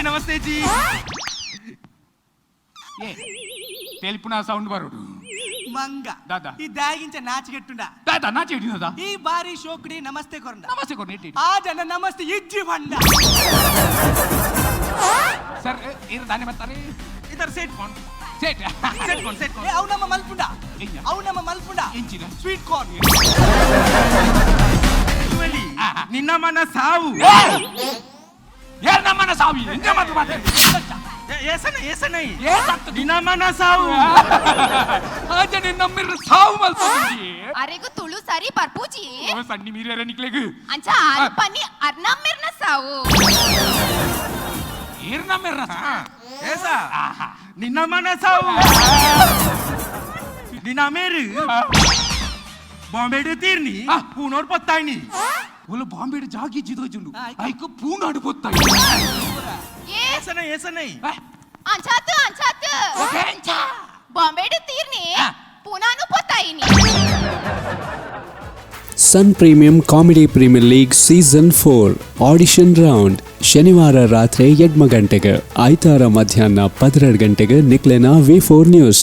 ನಮಸ್ತೆ G ತೆಲ್ಪುನ sound ಬರೋಡು ಮಂಗ ದಾದಾ ಇದ್ದಾಗಿಂಚ ನಾಚಿಗೆಟ್ಟುಂಡ ದಾದಾ ನಾಚಿ ಹಿಡಿದ ಈ ಬಾರಿ ಶೋಕಡಿ ನಮಸ್ತೆ ಕೊರಂಡ ನಮಸ್ತೆ ಕೊರ್ನ ಇಟ್ಟಿ ಆ ಜನ ನಮಸ್ತೆ ಇಜ್ಜಿ ಬಂಡ ಸರ್ ಇರು ದಾನೆ ಬರ್ತಾರೆ ಇದರ ಸೇಟ್ ಕೊಂಡ್ ಸೆಟ್ ಅವು ನಮ್ಮ ಮಲ್ಪುಂಡ ಇಂಚಿನ ಸ್ವೀಟ್ ಕಾರ್ನ್ ನಿನ್ನ ಮನ ಸಾವು ಯಾರು ನಮ್ಮನ್ನ ಸಾವಿ ಎಂಜ ಮಾತು ಮಾತಾಡಿ ಏಸನೈ ಏಸತ್ತು ನಿನ್ನ ಮನ ಸಾವು ಆಜನೆ ನಮ್ಮಿರ ಸಾವು ಮಲ್ಪುಂಡಿ ಅರೆಗು ತುಳು ಸರಿ ಬರ್ಪೂಜಿ ಓ ಸಣ್ಣಿ ಮೀರಿಯರ ನಿಕ್ಲೆಗು ಅಂಚ ಆರು ಪನ್ನಿ ಅರ್ನಮ್ಮಿರ್ನ ಸಾವು ಏರ್ ನಮ್ಮಿರ ಏಸ ನಿನ್ನ ಮನ ಸಾವು ನಿನ್ನ ಮೇರು ಬಾಂಬೆಡು ತೀರ್ನಿ ಪೂನೋರ್ ಪತ್ತಾಯ್ನಿ ಒಲ ಬಾಂಬೆಡು ಜಾಗಿ ಜಿದೋಜುಂಡು ಐಕು ಪೂನಾಡು ಪೊತ್ತಾಯಿ ಏಸನೈ ಅಂಚಾತು ಓಕೆ ಅಂಚ ಬಾಂಬೆಡು ತೀರ್ನಿ ಪುನಾನು ಪೊತ್ತಾಯಿನಿ Sun premium comedy premier league season 4 audition round ಶನಿವಾರ ರಾತ್ರಿ 8 ಗಂಟೆಗೆ ಆಯ್ತಾರ ಮಧ್ಯಾಹ್ನ 12 ಗಂಟೆಗೆ ನಿಕ್ಲೆನ V4 ನ್ಯೂಸ್